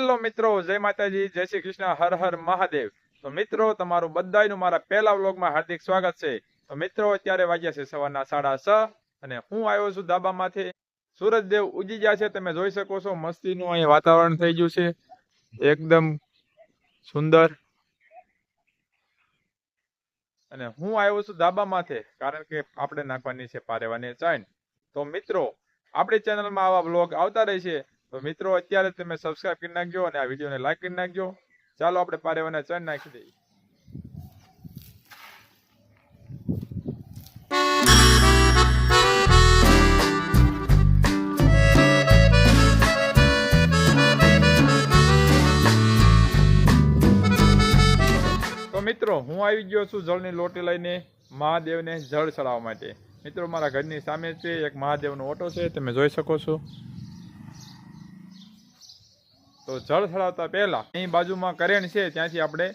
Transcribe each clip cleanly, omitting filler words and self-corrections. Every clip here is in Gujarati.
હેલો મિત્રો, જય માતાજી, જય શ્રી કૃષ્ણ, હર હર મહાદેવ। તો મિત્રો, તમારું બધાયનું મારા પહેલા વ્લોગમાં હાર્દિક સ્વાગત છે। તો મિત્રો, અત્યારે વાગ્યા છે સવારના 6:30 અને હું આવ્યો છું ધાબામાંથી। સૂરજદેવ ઉગી ગયા છે, તમે જોઈ શકો છો। મસ્તીનું અહીંયા વાતાવરણ થઈ ગયું છે, એકદમ સુંદર। અને હું આવ્યો છું ધાબામાંથી કારણ કે આપણે નાખવાની છે પારેવાની ચાઈન। તો મિત્રો, આપણી ચેનલમાં આવા વ્લોગ આવતા રહેશે। તો મિત્રો, અત્યારે તમે સબસ્ક્રાઇબ કરી નાખજો અને આ વિડીયોને લાઈક કરી નાખજો। ચાલો આપણે પારેવાના ચાઈન નાખી દઈએ। તો મિત્રો, હું આવી ગયો છું જળની લોટી લઈને મહાદેવને જળ ચડાવવા માટે। મિત્રો, મારા ઘરની સામે છે એક મહાદેવનો ઓટો છે, તમે જોઈ શકો છો। તો જળ ચડાવતા પહેલા અહીં બાજુમાં કરેણ છે, ત્યાંથી આપણે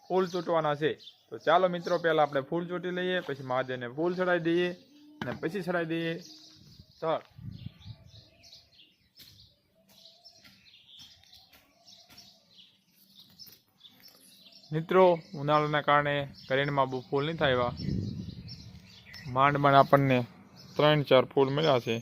ફૂલ ચૂંટવાના છે। તો ચાલો મિત્રો, પહેલા આપણે ફૂલ ચૂંટી લઈએ, પછી મહાદેવને ફૂલ ચડાવી દઈએ અને પછી ચડાવી દઈએ જળ। મિત્રો, ઉનાળાના કારણે કરેણમાં બહુ ફૂલ નથી આવ્યા, માંડ આપણને 3-4 ફૂલ મળ્યા છે।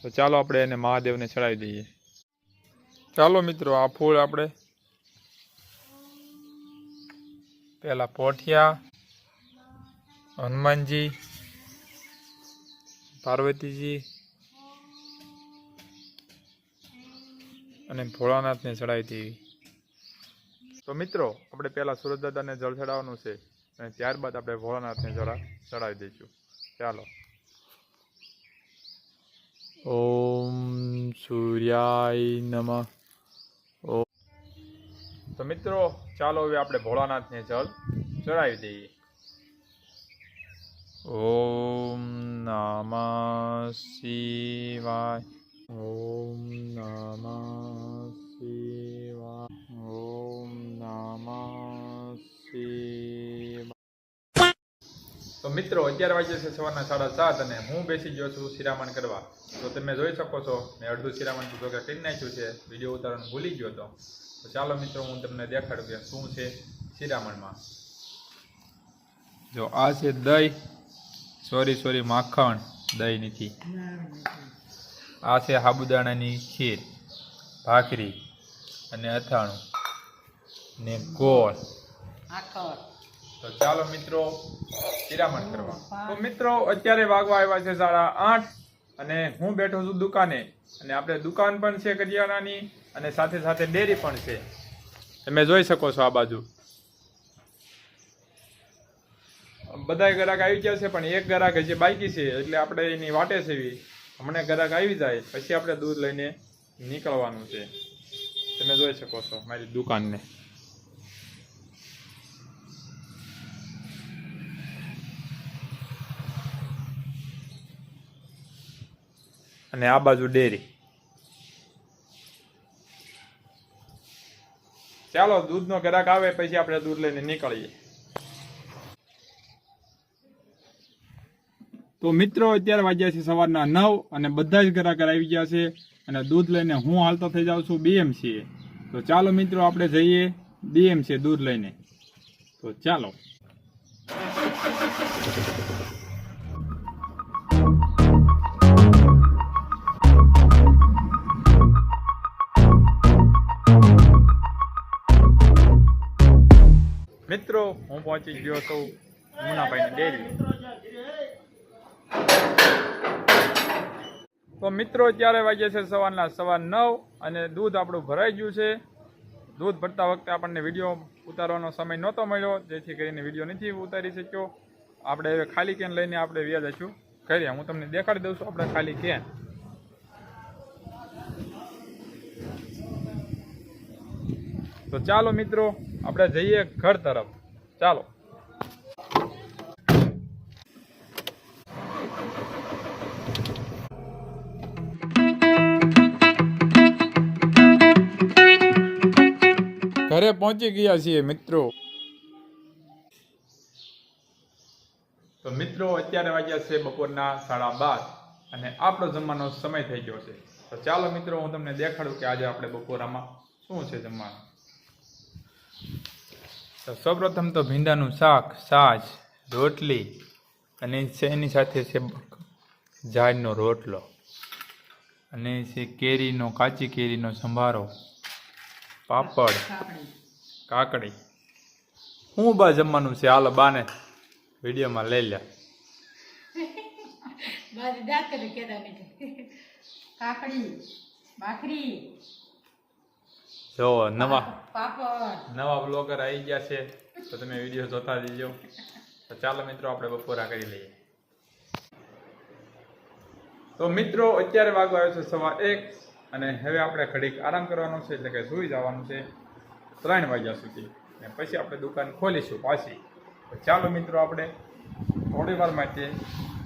તો ચાલો આપણે એને મહાદેવને ચડાવી દઈએ। ચાલો મિત્રો, આ ફૂલ આપણે પહેલા પોઠિયા, હનુમાનજી, પાર્વતીજી અને ભોળાનાથને ચડાવી દેવી। તો મિત્રો, આપણે પહેલા સૂરજદાદાને જળ ચડાવવાનું છે અને ત્યારબાદ આપણે ભોળાનાથને ચડાવી દઈશું। ચાલો। ઓમ સૂર્યાય નમઃ। તો મિત્રો, ચાલો હવે આપણે ભોળાનાથને જળ ચડાવી દઈએ। ઓમ નમઃ શિવાય, ઓમ નમઃ શિવાય, ઓમ નમઃ શિવાય। તો મિત્રો, અત્યારે વાગ્યા છે સવારના 7:30 અને હું બેસી ગયો છું શિરામણ કરવા। તો તમે જોઈ શકો છો, મેં અડધું શિરામણ તો કરી નાખ્યું છે, વિડીયો ઉતારવાનું ભૂલી ગયો હતો। તો ચાલો મિત્રો, હું તમને દેખાડું કે શું છે શિરામણમાં। જો આ છે દહીં, સોરી માખણ, દહીં નથી। આ છે સાબુદાણાની ખીર, ભાખરી અને અથાણું ને ગોળ। તો ચાલો મિત્રો, શિરામણ કરવા। તો મિત્રો, અત્યારે વાગવા આવ્યા છે 8:30 અને હું બેઠો છું દુકાને। અને આપણે દુકાન પણ છે કરિયાણાની અને સાથે સાથે ડેરી પણ છે, તમે જોઈ શકો છો। આ બાજુ બધા ગ્રાહક આવી ગયા છે, પણ એક ગ્રાહક હજી બાકી છે, એટલે આપણે એની વાટે છે। હમણાં ગ્રાહક આવી જાય પછી આપણે દૂધ લઈને નીકળવાનું છે, તમે જોઈ શકો છો મારી દુકાનને। અને આ બાજુ ડેરી। ચાલો, દૂધનો ગ્રાહક આવે પછી આપણે દૂધ લઈને નીકળીએ। તો મિત્રો, અત્યારે વાગ્યા છે સવારના 9 અને બધા જ ગ્રાહક આવી ગયા છે અને દૂધ લઈને હું હાલતો થઈ જાઉં છું BMC। તો ચાલો મિત્રો, આપણે જઈએ BMC દૂધ લઈને। તો ચાલો। મિત્રો, હું પહોંચી ગયો છું મુનાભાઈની ડેરી। તો મિત્રો, અત્યારે વાગ્યા છે સવારના 9:15 અને દૂધ આપણું ભરાઈ ગયું છે। દૂધ ભરતા વખતે આપણને વિડીયો ઉતારવાનો સમય નહોતો મળ્યો, જેથી કરીને વિડીયો નથી ઉતારી શક્યો। આપણે હવે ખાલી કેન લઈને આપણે વ્યા જઈશું ઘરે। હું તમને દેખાડી દઉં છું આપણે ખાલી કેન। તો ચાલો મિત્રો, આપણે જઈએ ઘર તરફ। ચાલો। ઘરે પહોંચી ગયા છીએ મિત્રો। તો મિત્રો, અત્યારે વાગ્યા છે બપોરના 12:30 અને આપણો જમવાનો સમય થઈ ગયો છે। તો ચાલો મિત્રો, હું તમને દેખાડું કે આજે આપણે બપોરામાં શું છે જમવાનું? તો સૌપ્રથમ તો ભીંડાનું શાક, છાશ, રોટલી અને એની સાથે છે ઝાડનો રોટલો અને છે કેરીનો, કાચી કેરીનો સંભારો, પાપડ, કાકડી. હું બા જમવાનું છે? હાલો બાને વિડીયોમાં લઈ લે. કાકડી, ભાખરી, જો નવા બ્લોગર આવી ગયા છે તો તમે વિડીયો જોતા જજો. તો ચાલો મિત્રો આપણે બપોરા કરી લઈએ. તો મિત્રો અત્યારે વાગવા આવ્યો છે 1:15 અને હવે આપણે ઘડીક આરામ કરવાનો છે, એટલે કે સૂઈ જવાનું છે 3 વાગ્યા સુધી અને પછી આપણે દુકાન ખોલીશું પાછી. તો ચાલો મિત્રો આપણે થોડી વાર માટે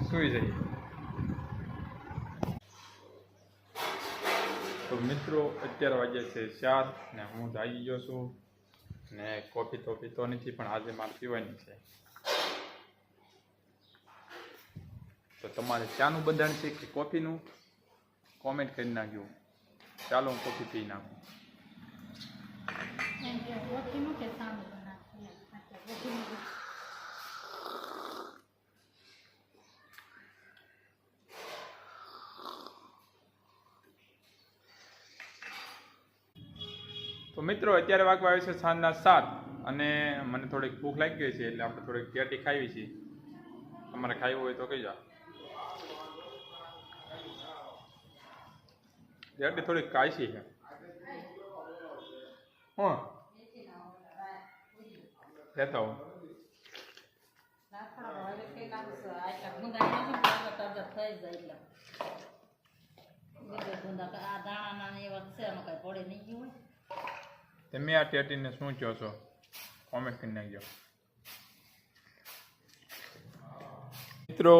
સૂઈ જઈએ. તો મિત્રો અત્યારે વાગ્યા છે 4 ને હું જાગી ગયો છું ને કોફી તો પીતો નથી, પણ આજે મારે પીવાની છે. તો તમારે ચાનું બંધાણ છે કે કોફીનું કોમેન્ટ કરી નાખ્યું. ચાલો હું કોફી પી નાખું. તો મિત્રો અત્યારે વાગવા આવે છે સાંજના 7 અને મને થોડીક ભૂખ લાગી ગઈ છે, એટલે આપણે થોડીક પેટી ખાવી છે. તમારે ખાવી હોય તો કહીજો. પેટી થોડીક કાચી છે. હું લેતા હું. તમે આ ટેટીને શું કહો છો? કોમેન્ટ કરી નાખજો મિત્રો.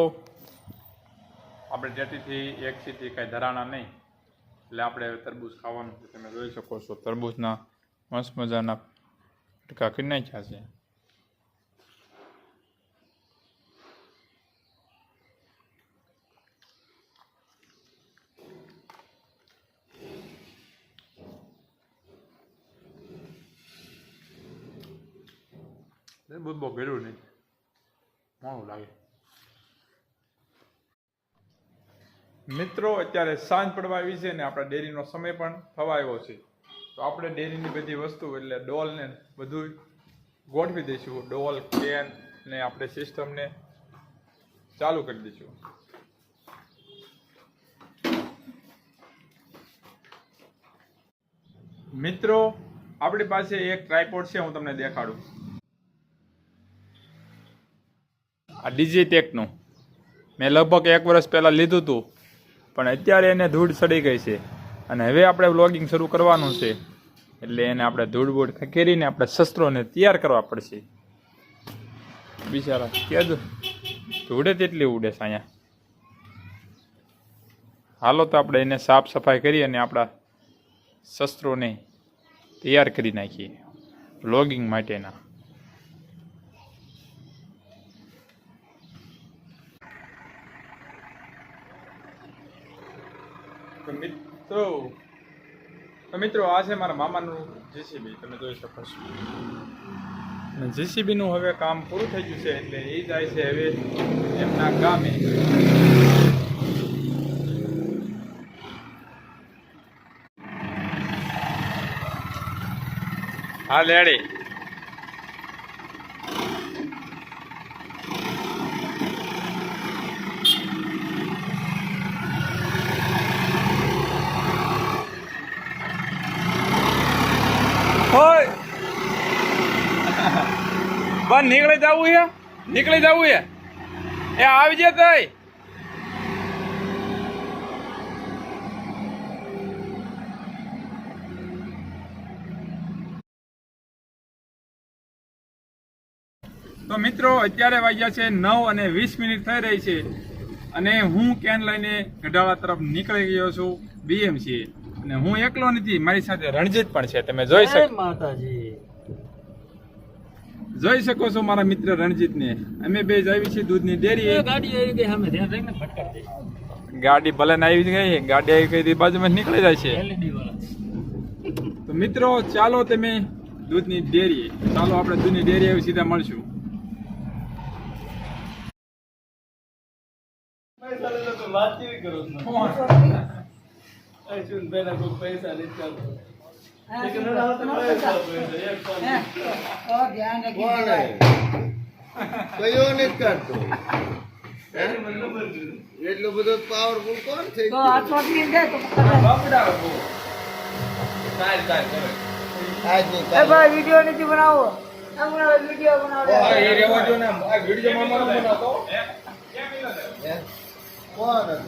આપણે ટેટીથી એક સીથી કાંઈ ધરાણા નહીં, એટલે આપણે તરબૂચ ખાવાનું છે. તમે જોઈ શકો છો તરબૂચના મસ્ત મજાના ટકા કરી નાખ્યા છે. બહુ ઘેરું નહીં, મોડું લાગે. મિત્રો અત્યારે સાંજ પડવા આવી છે ને આપણા ડેરીનો સમય પણ થવા આવ્યો છે. તો આપણે ડેરીની બધી વસ્તુ એટલે ડોલ ને બધું ગોઠવી દઈશું. ડોલ, કેન ને આપણે સિસ્ટમને ચાલુ કરી દઈશું. મિત્રો આપણી પાસે એક ટ્રાયપોડ છે, હું તમને દેખાડું. આ ડિજિટેકનું મેં લગભગ 1 વર્ષ પહેલાં લીધું હતું, પણ અત્યારે એને ધૂળ ચડી ગઈ છે અને હવે આપણે વ્લોગિંગ શરૂ કરવાનું છે, એટલે એને આપણે ધૂળ બૂળ ખખેરીને આપણે શસ્ત્રોને તૈયાર કરવા પડશે. બિચારા ક્યાં ધૂળે તેટલી ઉડે છે અહીંયા. હાલો તો આપણે એને સાફ સફાઈ કરી અને આપણા શસ્ત્રોને તૈયાર કરી નાખીએ વ્લોગિંગ માટેના. તો મિત્રો આ છે મારા મામાનું જીસીબી, તમે જોઈ શકો છો. જીસીબીનું હવે કામ પૂરું થઈ ગયું છે, એટલે એ જાય છે હવે એમના ગામે. હા લેડી. બસ નીકળી જવું છે, નીકળી જવું છે. એ આવી જાય તઈ. તો મિત્રો અત્યારે વાગ્યા છે 9:20 થઈ રહી છે અને હું કેન લઈને ગઢાળા તરફ નીકળી ગયો છું બીએમસી. અને હું એકલો નથી, મારી સાથે રણજીત પણ છે. તમે જોઈ શકો માતાજી, જોઈ શકો છો મારા મિત્ર રણજીતને. અમે બે જાવી છીએ દૂધની ડેરી. ગાડી આવી ગઈ સામે, ધ્યાન રાખીને ફટકાર દે. ગાડી ભલે ને આવી ગઈ, ગાડી આવી ગઈ બાજુમાં નીકળી જાય છે. તો મિત્રો ચાલો તમે દૂધની ડેરી, ચાલો આપણે દૂધની ડેરી આવી સીધા મળશું. કયો નથી કરતો એટલો બધો પાવરફુલ કોણ છે વિડીયો નથી બનાવો વિડીયો બનાવો કોણ હતું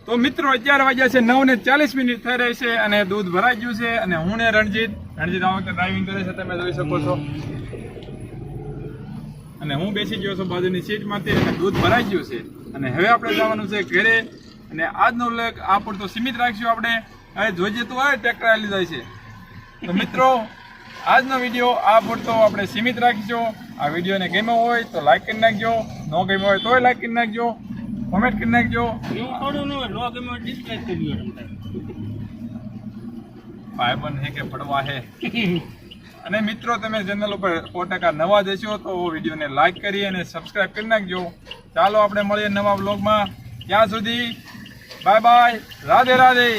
તો મિત્રો 11 વાગ્યા છે, 9:40 થઈ રહી છે અને દૂધ ભરાઈ ગયું છે. અને હું ને રણજીત આ વખતે ડ્રાઇવિંગ કરે છે, તમે જોઈ શકો છો. અને હું બેસી ગયો છું બાજુની સીટમાંથી અને દૂધ ભરાઈ ગયું છે. અને હવે આપણે જવાનું છે ઘરે. અને આજનો વ્લોગ આ પૂરતો સીમિત રાખશું આપણે. હવે જોઈએ તો હવે ટ્રેક્ટર આવી જાય છે. તો મિત્રો આજનો વિડીયો આ પૂરતો આપણે સીમિત રાખીશું. આ વિડીયોને ગમ્યો હોય તો લાઈક કરી નાખજો, ન ગમ્યો હોય તોય લાઈક કરી નાખજો, કોમેન્ટ કરી નાખજો. ભાઈબંધ હે કે પડવા હે. અને મિત્રો તમે ચેનલ ઉપર 100% નવા દેશો તો વિડીયોને લાઈક કરી અને સબસ્ક્રાઇબ કરી નાખજો. ચાલો આપણે મળીએ નવા બ્લોગમાં. ત્યાં સુધી બાય બાય, રાધે રાધે.